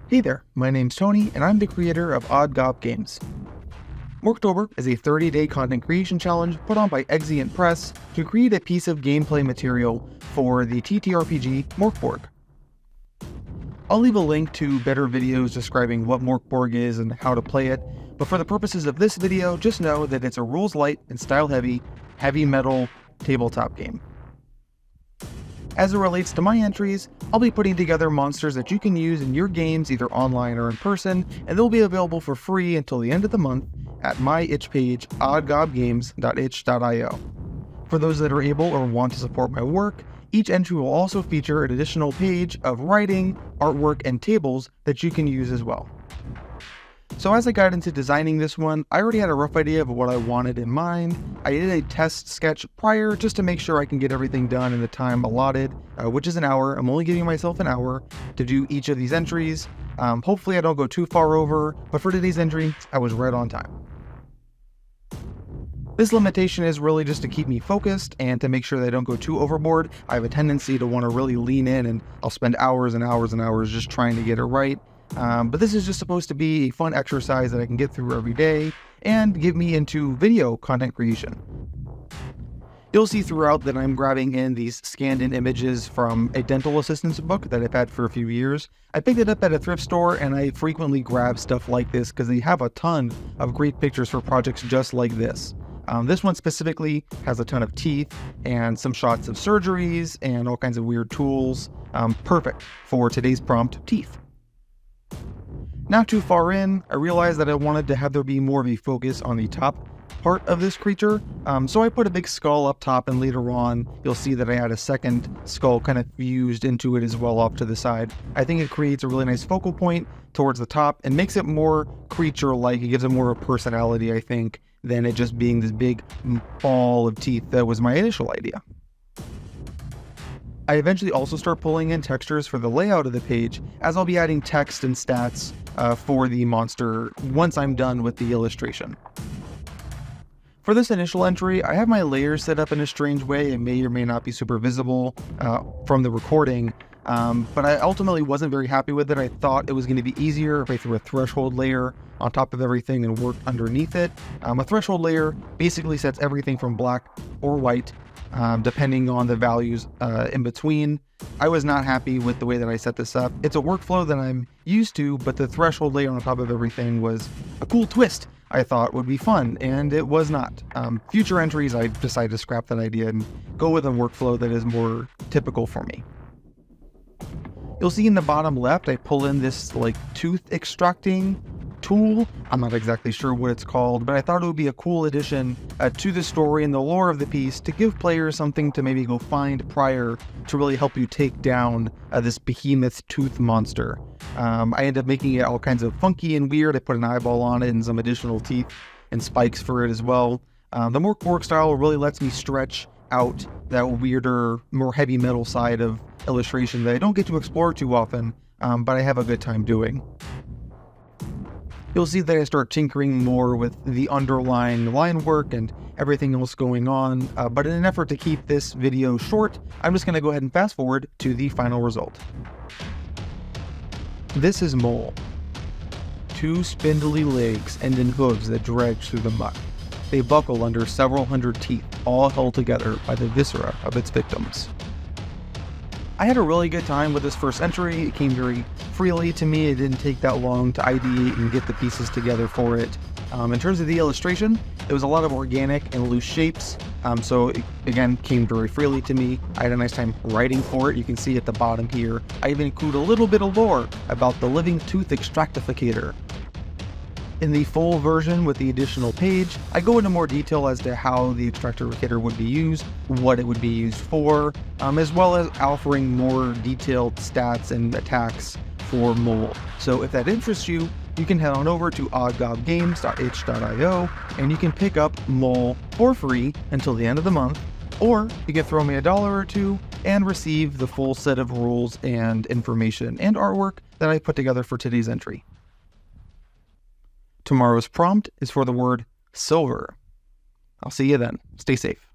Hey there, my name's Tony, and I'm the creator of Odd Gob Games. Morktober is a 30-day content creation challenge put on by Exeunt Press to create a piece of gameplay material for the TTRPG Morkborg. I'll leave a link to better videos describing what Morkborg is and how to play it, but for the purposes of this video, just know that it's a rules-light and style-heavy, heavy metal tabletop game. As it relates to my entries, I'll be putting together monsters that you can use in your games either online or in person, and they'll be available for free until the end of the month at my itch page, oddgobgames.itch.io. For those that are able or want to support my work, each entry will also feature an additional page of writing, artwork, and tables that you can use as well. So as I got into designing this one, I already had a rough idea of what I wanted in mind. I did a test sketch prior just to make sure I can get everything done in the time allotted, which is an hour. I'm only giving myself an hour to do each of these entries. Hopefully I don't go too far over, but for today's entry, I was right on time. This limitation is really just to keep me focused and to make sure that I don't go too overboard. I have a tendency to want to really lean in, and I'll spend hours and hours and hours just trying to get it right. But this is just supposed to be a fun exercise that I can get through every day and get me into video content creation. You'll see throughout that I'm grabbing in these scanned-in images from a dental assistance book that I've had for a few years. I picked it up at a thrift store, and I frequently grab stuff like this because they have a ton of great pictures for projects just like this. This one specifically has a ton of teeth and some shots of surgeries and all kinds of weird tools. Perfect for today's prompt, teeth. Not too far in, I realized that I wanted to have there be more of a focus on the top part of this creature, so I put a big skull up top, and later on you'll see that I had a second skull kind of fused into it as well off to the side. I think it creates a really nice focal point towards the top and makes it more creature-like. It gives it more of a personality, I think, than it just being this big ball of teeth that was my initial idea. I eventually also start pulling in textures for the layout of the page, as I'll be adding text and stats for the monster once I'm done with the illustration. For this initial entry, I have my layers set up in a strange way. It may or may not be super visible from the recording, but I ultimately wasn't very happy with it. I thought it was going to be easier if I threw a threshold layer on top of everything and worked underneath it. A threshold layer basically sets everything from black or white, depending on the values in between. I was not happy with the way that I set this up. It's a workflow that I'm used to, but the threshold layer on top of everything was a cool twist I thought would be fun, and it was not. Future entries, I decided to scrap that idea and go with a workflow that is more typical for me. You'll see in the bottom left, I pull in this like tooth extracting tool. I'm not exactly sure what it's called, but I thought it would be a cool addition to the story and the lore of the piece to give players something to maybe go find prior to really help you take down this behemoth tooth monster. I ended up making it all kinds of funky and weird. I put an eyeball on it and some additional teeth and spikes for it as well. The Morkborg style really lets me stretch out that weirder, more heavy metal side of illustration that I don't get to explore too often, but I have a good time doing. You'll see that I start tinkering more with the underlying line work and everything else going on, but in an effort to keep this video short, I'm just going to go ahead and fast forward to the final result. This is Mole. Two spindly legs end in hooves that dredge through the muck. They buckle under several hundred teeth, all held together by the viscera of its victims. I had a really good time with this first entry. It came very freely to me. It didn't take that long to ideate and get the pieces together for it. In terms of the illustration, it was a lot of organic and loose shapes, so it, again, came very freely to me. I had a nice time writing for it. You can see at the bottom here, I even include a little bit of lore about the living tooth extractificator. In the full version with the additional page, I go into more detail as to how the extractificator would be used, what it would be used for, as well as offering more detailed stats and attacks for Mole. So if that interests you, you can head on over to oddgobgames.itch.io and you can pick up Mole for free until the end of the month, or you can throw me $1 or $2 and receive the full set of rules and information and artwork that I put together for today's entry. Tomorrow's prompt is for the word silver. I'll see you then. Stay safe.